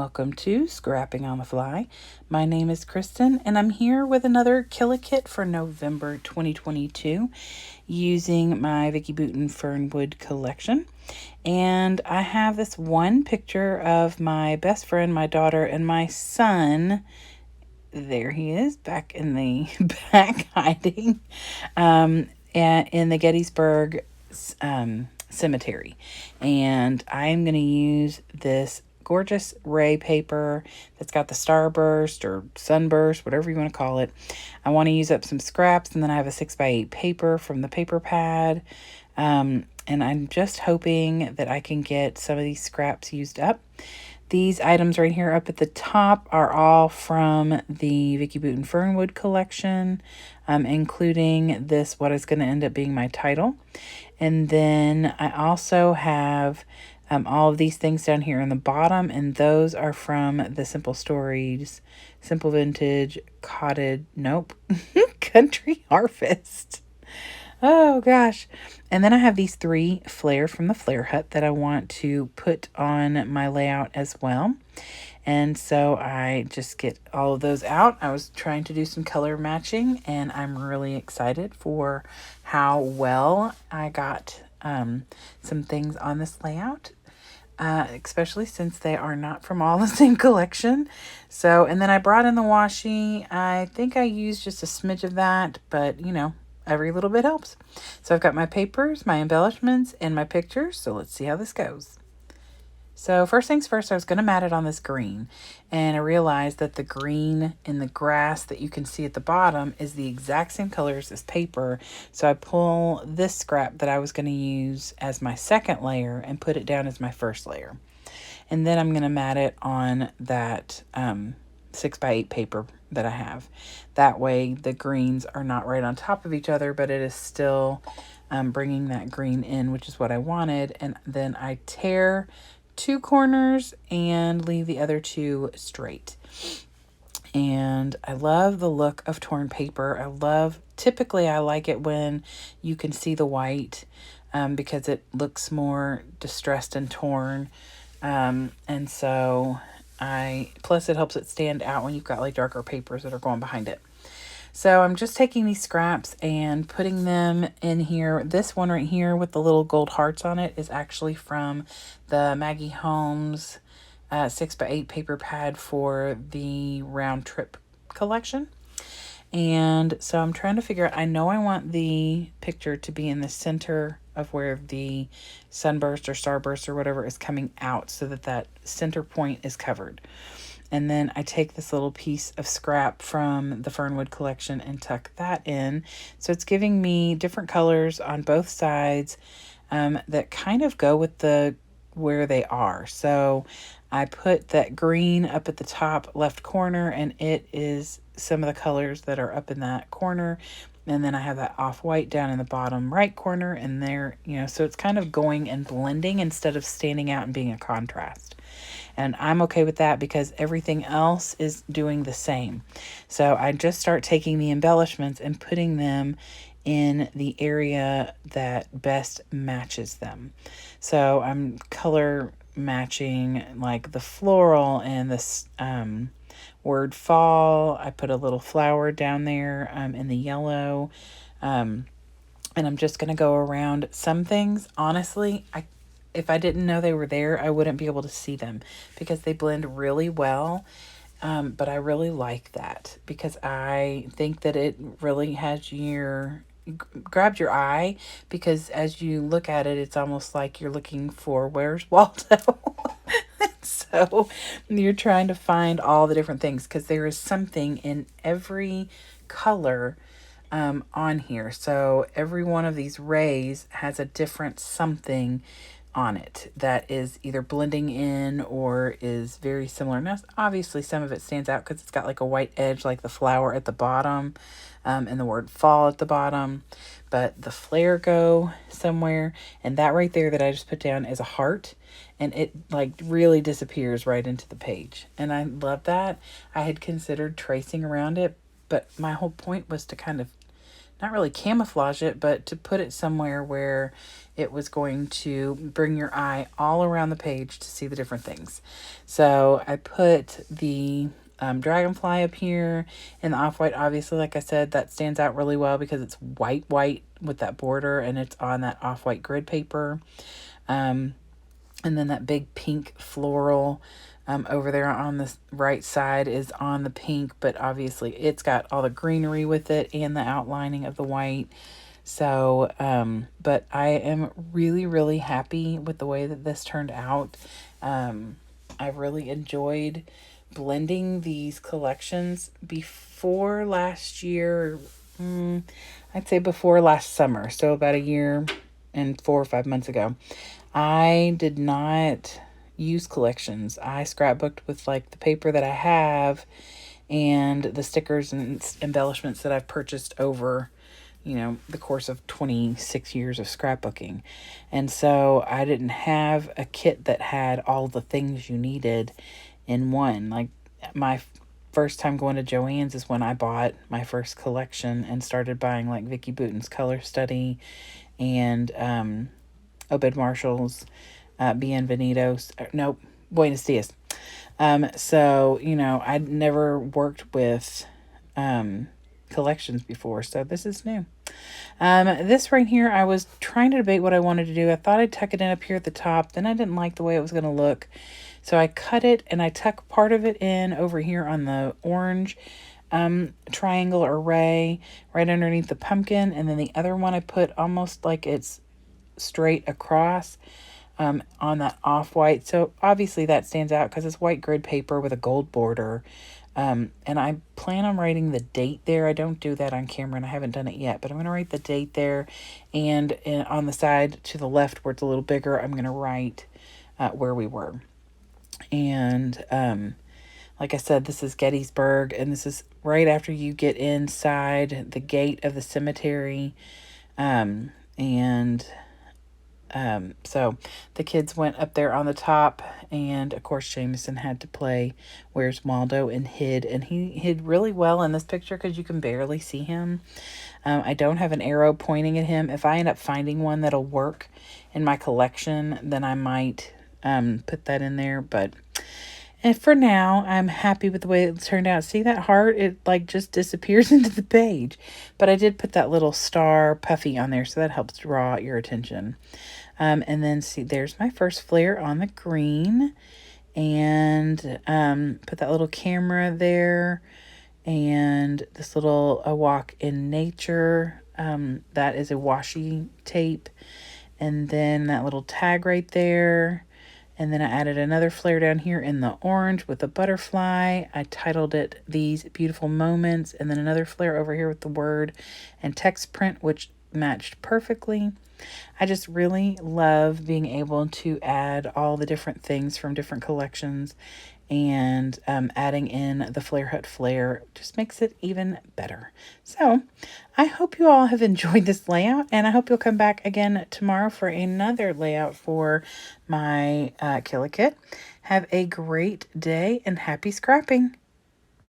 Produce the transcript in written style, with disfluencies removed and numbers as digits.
welcome to Scrapping on the Fly. My name is Kristen, and I'm here with another Killa Kit for November 2022 using my Vicki Boutin Fernwood collection. And I have this one picture of my best friend, my daughter, and my son. There he is, back in the back hiding, in the Gettysburg cemetery. And I'm going to use this gorgeous ray paper that's got the starburst or sunburst, whatever you want to call it. I want to use up some scraps, and then I have a 6x8 paper from the paper pad. And I'm just hoping that I can get some of these scraps used up. These items right here up at the top are all from the Vicki Boutin Fernwood collection, including this, what is going to end up being my title. And then I also have all of these things down here in the bottom, and those are from the Simple Stories, Simple Vintage, Country Harvest. Oh gosh. And then I have these 3 Flair from the Flair Hut that I want to put on my layout as well. And so I just get all of those out. I was trying to do some color matching, and I'm really excited for how well I got some things on this layout. Especially since they are not from all the same collection. So, and then I brought in the washi. I think I used just a smidge of that, but you know, every little bit helps. So I've got my papers, my embellishments, and my pictures. So let's see how this goes. So first things first, I was going to mat it on this green, and I realized that the green in the grass that you can see at the bottom is the exact same color as this paper. So I pull this scrap that I was going to use as my second layer and put it down as my first layer. And then I'm going to mat it on that 6x8 paper that I have. That way the greens are not right on top of each other, but it is still bringing that green in, which is what I wanted. And then I tear 2 corners and leave the other 2 straight. And I love the look of torn paper. Typically I like it when you can see the white because it looks more distressed and torn. And so plus it helps it stand out when you've got like darker papers that are going behind it. So I'm just taking these scraps and putting them in here. This one right here with the little gold hearts on it is actually from the Maggie Holmes 6x8 paper pad for the round trip collection. And so I'm trying to figure out, I know I want the picture to be in the center of where the sunburst or starburst or whatever is coming out, so that that center point is covered. And then I take this little piece of scrap from the Fernwood collection and tuck that in. So it's giving me different colors on both sides that kind of go with where they are. So I put that green up at the top left corner, and it is some of the colors that are up in that corner. And then I have that off-white down in the bottom right corner, and there, so it's kind of going and blending instead of standing out and being a contrast. And I'm okay with that because everything else is doing the same. So I just start taking the embellishments and putting them in the area that best matches them. So I'm color matching like the floral and this word fall. I put a little flower down there in the yellow. And I'm just going to go around some things. Honestly, if I didn't know they were there, I wouldn't be able to see them because they blend really well. But I really like that because I think that it really has grabbed your eye, because as you look at it, it's almost like you're looking for where's Waldo. So you're trying to find all the different things because there is something in every color on here. So every one of these rays has a different something on it that is either blending in or is very similar. Now, obviously some of it stands out because it's got like a white edge, like the flower at the bottom and the word fall at the bottom, but the flare go somewhere, and that right there that I just put down is a heart, and it like really disappears right into the page, and I love that. I had considered tracing around it, but my whole point was to kind of not really camouflage it, but to put it somewhere where it was going to bring your eye all around the page to see the different things. So I put the dragonfly up here in the off-white. Obviously, like I said, that stands out really well because it's white with that border, and it's on that off-white grid paper. And then that big pink floral over there on the right side is on the pink, but obviously it's got all the greenery with it and the outlining of the white. So, but I am really, really happy with the way that this turned out. I really enjoyed blending these collections before last year. I'd say before last summer. So about a year and 4 or 5 months ago. I did not use collections. I scrapbooked with like the paper that I have and the stickers and embellishments that I've purchased over, the course of 26 years of scrapbooking. And so I didn't have a kit that had all the things you needed in one. Like my first time going to Joann's is when I bought my first collection and started buying like Vicki Boutin's Color Study and Obed Marshall's Bienvenidos. Nope, Buenos Dias. So, I'd never worked with collections before, so this is new. This right here, I was trying to debate what I wanted to do. I thought I'd tuck it in up here at the top. Then I didn't like the way it was going to look. So I cut it and I tuck part of it in over here on the orange triangle or ray right underneath the pumpkin. And then the other one I put almost like it's straight across on that off-white. So obviously that stands out because it's white grid paper with a gold border. And I plan on writing the date there. I don't do that on camera and I haven't done it yet, but I'm going to write the date there. And on the side to the left where it's a little bigger, I'm going to write where we were. And like I said, this is Gettysburg, and this is right after you get inside the gate of the cemetery. So the kids went up there on the top, and of course Jameson had to play Where's Waldo and he hid really well in this picture because you can barely see him. I don't have an arrow pointing at him. If I end up finding one that'll work in my collection, then I might put that in there, but and for now, I'm happy with the way it turned out. See that heart? It like just disappears into the page. But I did put that little star puffy on there, so that helps draw your attention. And then see, there's my first flare on the green. And put that little camera there. And this little A Walk in Nature. That is a washi tape. And then that little tag right there. And then I added another flare down here in the orange with a butterfly. I titled it These Beautiful Moments. And then another flare over here with the word and text print, which matched perfectly. I just really love being able to add all the different things from different collections. And adding in the Flare Hut flare just makes it even better. So I hope you all have enjoyed this layout, and I hope you'll come back again tomorrow for another layout for my Kill a Kit. Have a great day and happy scrapping.